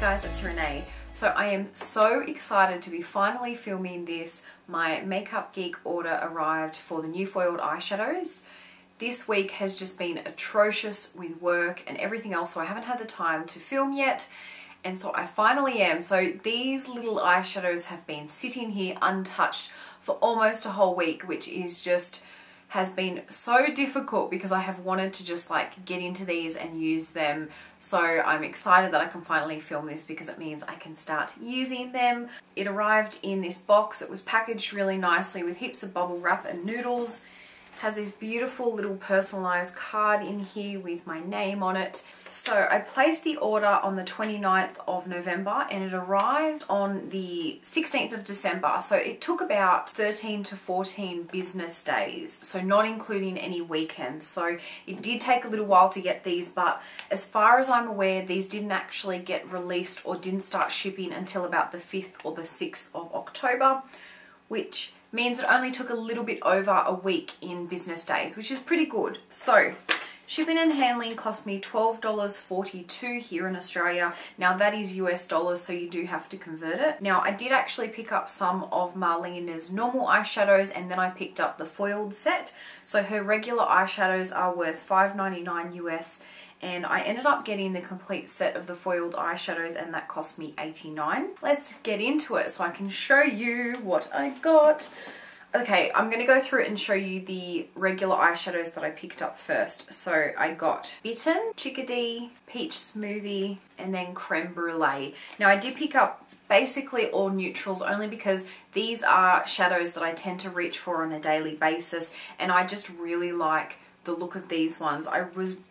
guys, it's Renee. So I am so excited to be finally filming this. My Makeup Geek order arrived for the new foiled eyeshadows. This week has just been atrocious with work and everything else, so I haven't had the time to film yet. And so I finally am. So these little eyeshadows have been sitting here untouched for almost a whole week, which is just has been so difficult because I have wanted to just like get into these and use them. So I'm excited that I can finally film this because it means I can start using them. It arrived in this box. It was packaged really nicely with heaps of bubble wrap and noodles. Has this beautiful little personalized card in here with my name on it. So I placed the order on the 29th of November and it arrived on the 16th of December. So it took about 13 to 14 business days, so not including any weekends. So it did take a little while to get these, but as far as I'm aware, these didn't actually get released or didn't start shipping until about the 5th or the 6th of October, which means it only took a little bit over a week in business days, which is pretty good. So shipping and handling cost me $12.42 here in Australia. Now that is US dollars, so you do have to convert it. Now I did actually pick up some of Marlena's normal eyeshadows and then I picked up the foiled set. So her regular eyeshadows are worth $5.99 US. And I ended up getting the complete set of the foiled eyeshadows and that cost me $89. Let's get into it so I can show you what I got. Okay, I'm going to go through it and show you the regular eyeshadows that I picked up first. So I got Bitten, Chickadee, Peach Smoothie, and then Crème Brulee. Now I did pick up basically all neutrals only because these are shadows that I tend to reach for on a daily basis and I just really like the look of these ones.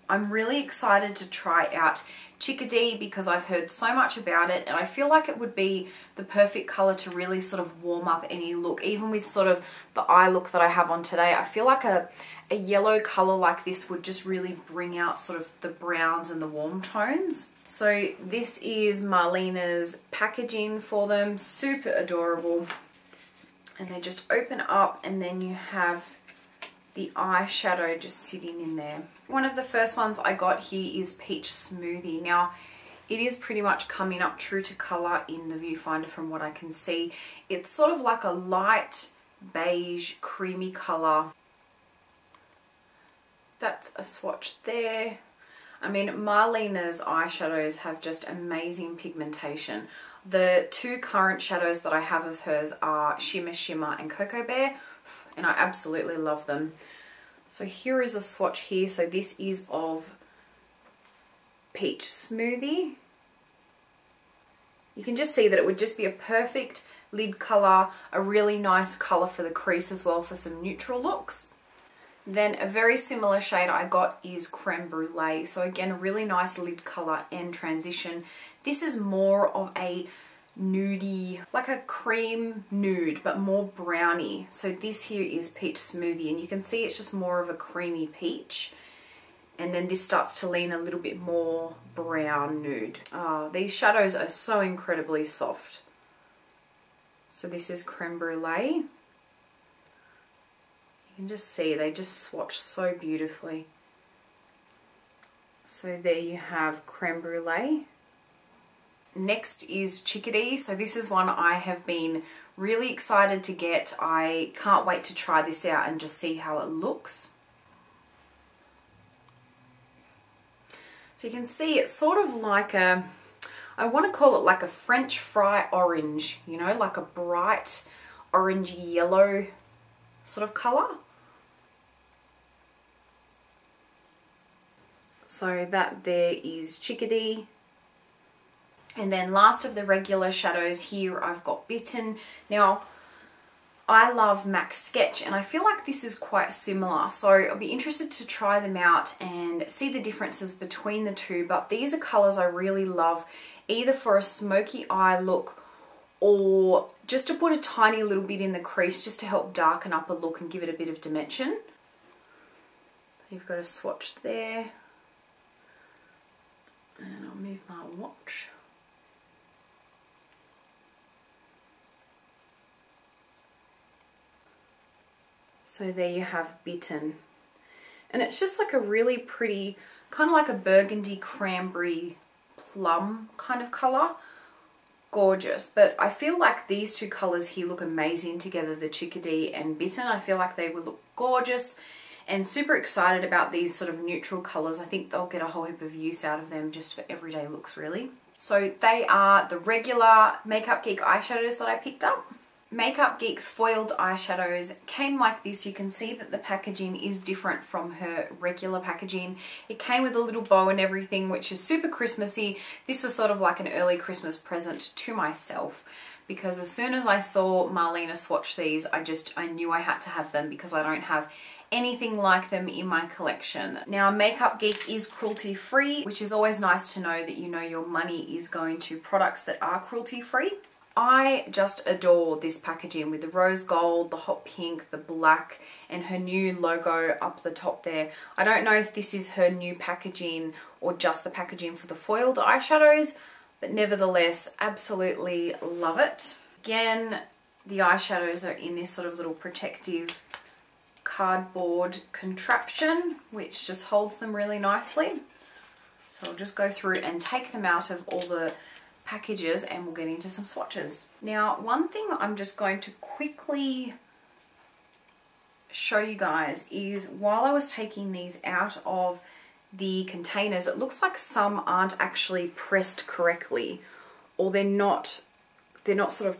I'm really excited to try out Chickadee because I've heard so much about it and I feel like it would be the perfect color to really sort of warm up any look, even with sort of the eye look that I have on today. I feel like a yellow color like this would just really bring out sort of the browns and the warm tones. So this is Marlena's packaging for them, super adorable. And they just open up and then you have the eyeshadow just sitting in there. One of the first ones I got here is Peach Smoothie. Now, it is pretty much coming up true to color in the viewfinder from what I can see. It's sort of like a light beige, creamy color. That's a swatch there. I mean, Marlena's eyeshadows have just amazing pigmentation. The two current shadows that I have of hers are Shimmer Shimmer and Cocoa Bear, and I absolutely love them. So here is a swatch here. So this is of Peach Smoothie. You can just see that it would just be a perfect lid color, a really nice color for the crease as well for some neutral looks. Then a very similar shade I got is Crème Brulee. So again, a really nice lid color and transition. This is more of a nudie, like a cream nude, but more browny. So this here is Peach Smoothie and you can see it's just more of a creamy peach. And then this starts to lean a little bit more brown nude. These shadows are so incredibly soft. So this is Crème Brulee. You can just see they just swatch so beautifully. So there you have Crème Brulee. Next is Chickadee. So this is one I have been really excited to get. I can't wait to try this out and just see how it looks. So you can see it's sort of like a, I want to call it like a French fry orange, you know, like a bright orangey yellow sort of color. So that there is Chickadee. And then last of the regular shadows here, I've got Bitten. Now, I love Max Sketch and I feel like this is quite similar. So I'll be interested to try them out and see the differences between the two. But these are colors I really love, either for a smoky eye look or just to put a tiny little bit in the crease just to help darken up a look and give it a bit of dimension. You've got a swatch there. And I'll move my watch. So there you have Bitten. And it's just like a really pretty, kind of like a burgundy cranberry plum kind of colour. gorgeous, but I feel like these two colors here look amazing together, the Chickadee and Bitten. I feel like they would look gorgeous, and super excited about these sort of neutral colors. I think they'll get a whole heap of use out of them just for everyday looks, really. So they are the regular Makeup Geek eyeshadows that I picked up. Makeup Geek's foiled eyeshadows came like this. You can see that the packaging is different from her regular packaging. It came with a little bow and everything, which is super Christmassy. This was sort of like an early Christmas present to myself, because as soon as I saw Marlena swatch these, I knew I had to have them because I don't have anything like them in my collection. Now, Makeup Geek is cruelty free, which is always nice to know that you know your money is going to products that are cruelty free. I just adore this packaging with the rose gold, the hot pink, the black, and her new logo up the top there. I don't know if this is her new packaging or just the packaging for the foiled eyeshadows, but nevertheless, absolutely love it. Again, the eyeshadows are in this sort of little protective cardboard contraption, which just holds them really nicely. So I'll just go through and take them out of all the packages and we'll get into some swatches. Now, one thing I'm just going to quickly show you guys is while I was taking these out of the containers, it looks like some aren't actually pressed correctly, or they're not sort of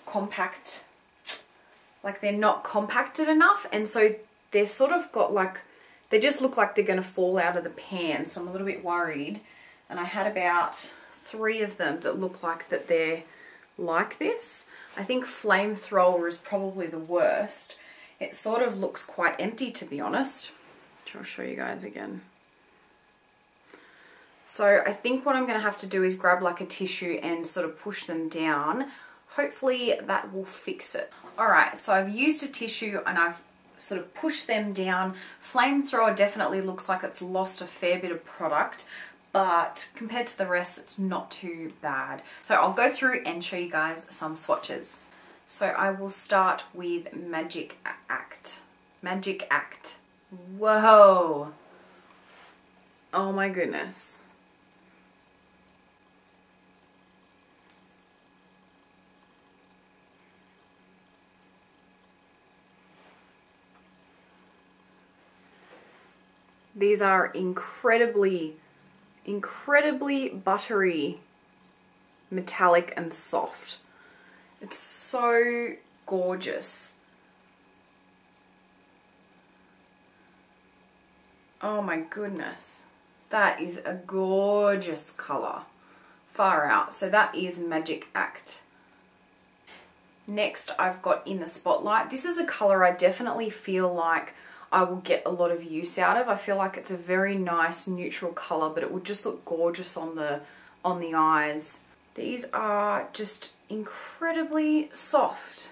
compact, like they're not compacted enough, and so they're sort of got like, they just look like they're going to fall out of the pan, so I'm a little bit worried. And I had about 3 of them that look like that they're like this. I think Flamethrower is probably the worst. It sort of looks quite empty, to be honest. I'll show you guys again. So I think what I'm going to have to do is grab like a tissue and sort of push them down. Hopefully that will fix it. Alright, so I've used a tissue and I've sort of pushed them down. Flamethrower definitely looks like it's lost a fair bit of product, but compared to the rest, it's not too bad. So I'll go through and show you guys some swatches. So I will start with Magic Act. Magic Act. Whoa. Oh my goodness. These are incredibly buttery, metallic and soft. It's so gorgeous. Oh my goodness. That is a gorgeous color. Far out. So that is Magic Act. Next, I've got In the Spotlight. This is a color I definitely feel like I will get a lot of use out of. I feel like it's a very nice neutral color, but it would just look gorgeous on the eyes. These are just incredibly soft.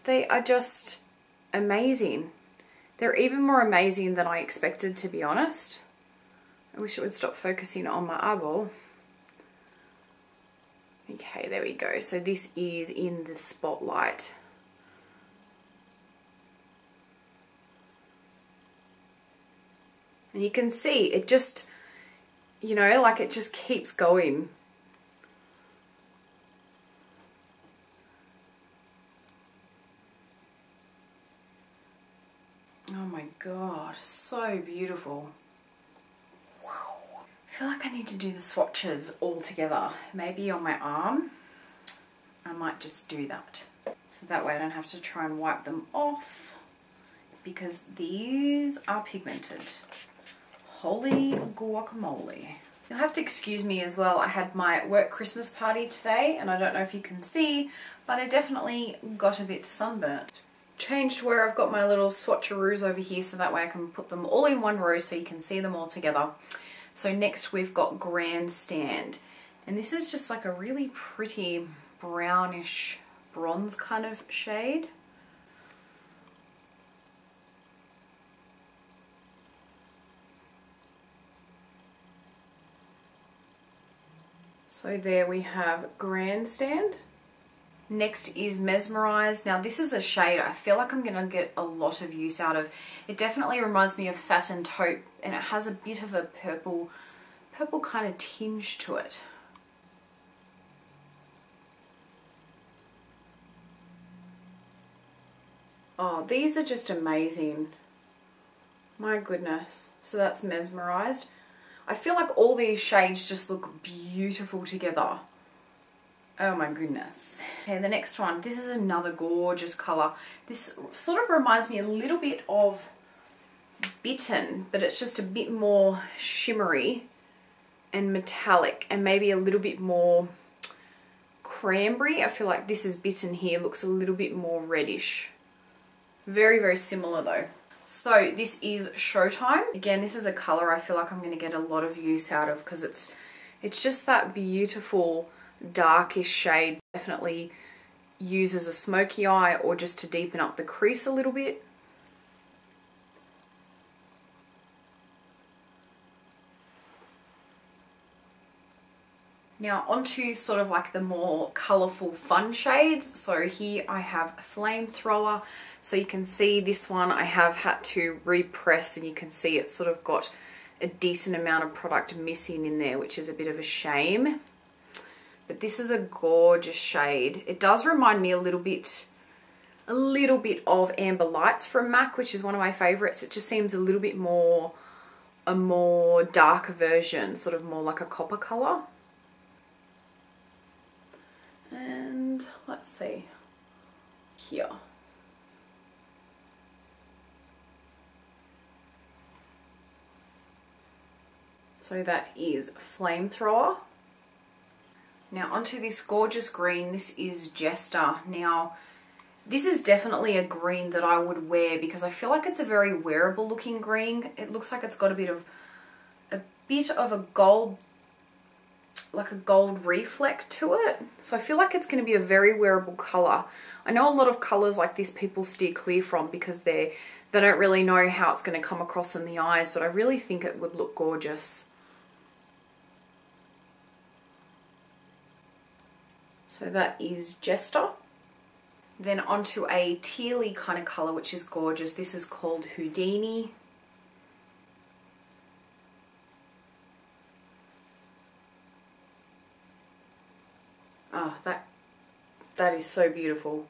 They are just amazing. They're even more amazing than I expected, to be honest. I wish it would stop focusing on my eyeball. Okay, there we go. So this is In the Spotlight. And you can see it just, you know, like it just keeps going. Oh my god, so beautiful. Wow. I feel like I need to do the swatches all together. Maybe on my arm. I might just do that. So that way I don't have to try and wipe them off, because these are pigmented. Holy guacamole. You'll have to excuse me as well. I had my work Christmas party today, and I don't know if you can see, but I definitely got a bit sunburnt. Changed where I've got my little swatcheroos over here, so that way I can put them all in one row so you can see them all together. So next we've got Grandstand, and this is just like a really pretty brownish bronze kind of shade. So there we have Grandstand. Next is Mesmerized. Now this is a shade I feel like I'm going to get a lot of use out of. It definitely reminds me of Satin Taupe, and it has a bit of a purple kind of tinge to it. Oh, these are just amazing. My goodness. So that's Mesmerized. I feel like all these shades just look beautiful together. Oh my goodness. Okay, the next one. This is another gorgeous color. This sort of reminds me a little bit of Bitten, but it's just a bit more shimmery and metallic and maybe a little bit more cranberry. I feel like this is Bitten here, looks a little bit more reddish. Very, very similar though. So this is Showtime. Again, this is a color I feel like I'm going to get a lot of use out of because it's just that beautiful darkish shade. Definitely use as a smoky eye or just to deepen up the crease a little bit. Now onto sort of like the more colourful fun shades. So here I have Flamethrower. So you can see this one I have had to repress, and you can see it's sort of got a decent amount of product missing in there, which is a bit of a shame. But this is a gorgeous shade. It does remind me a little bit of Amber Lights from MAC, which is one of my favourites. It just seems a little bit more, a more darker version, sort of more like a copper colour. And let's see here. So that is Flamethrower. Now onto this gorgeous green. This is Jester. Now this is definitely a green that I would wear because I feel like it's a very wearable looking green. It looks like it's got a bit of a gold, like a gold reflect to it. So I feel like it's going to be a very wearable colour. I know a lot of colours like this people steer clear from because they don't really know how it's going to come across in the eyes, but I really think it would look gorgeous. So that is Jester. Then onto a tealy kind of colour, which is gorgeous. This is called Houdini. Oh, that is so beautiful.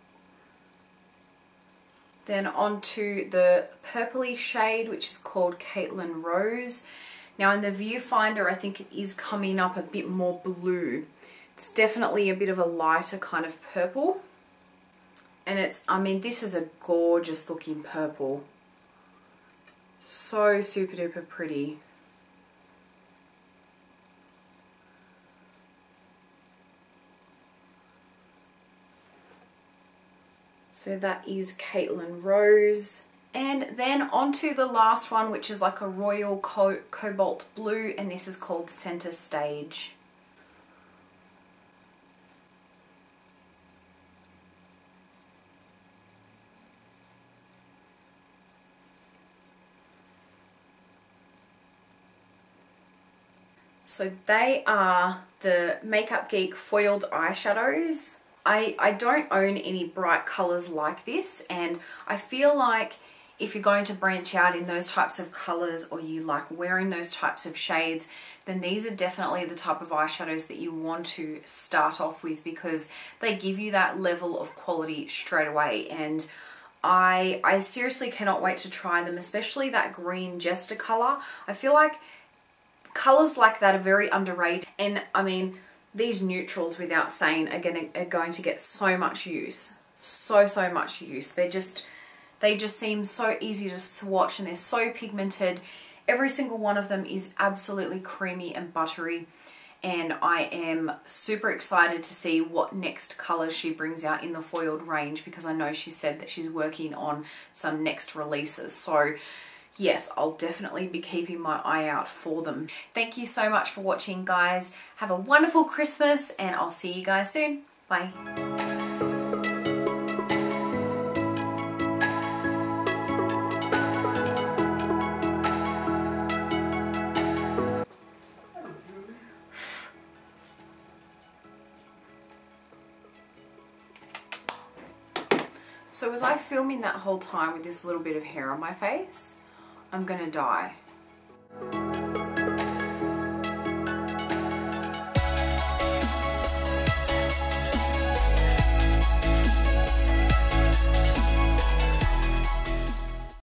Then onto the purpley shade, which is called Caitlin Rose. Now in the viewfinder, I think it is coming up a bit more blue. It's definitely a bit of a lighter kind of purple. And it's, I mean, this is a gorgeous looking purple. So super duper pretty. So that is Caitlin Rose. And then onto the last one, which is like a royal cobalt blue, and this is called Center Stage. So they are the Makeup Geek foiled eyeshadows. I don't own any bright colours like this, and I feel like if you're going to branch out in those types of colours or you like wearing those types of shades, then these are definitely the type of eyeshadows that you want to start off with because they give you that level of quality straight away. And I seriously cannot wait to try them, especially that green Jester colour. I feel like colours like that are very underrated, and I mean these neutrals, without saying, are going to get so much use. So much use. They just seem so easy to swatch, and they're so pigmented. Every single one of them is absolutely creamy and buttery, and I am super excited to see what next colours she brings out in the foiled range, because I know she said that she's working on some next releases. So yes, I'll definitely be keeping my eye out for them. Thank you so much for watching, guys. Have a wonderful Christmas, and I'll see you guys soon. Bye. So was I filming that whole time with this little bit of hair on my face? I'm gonna die.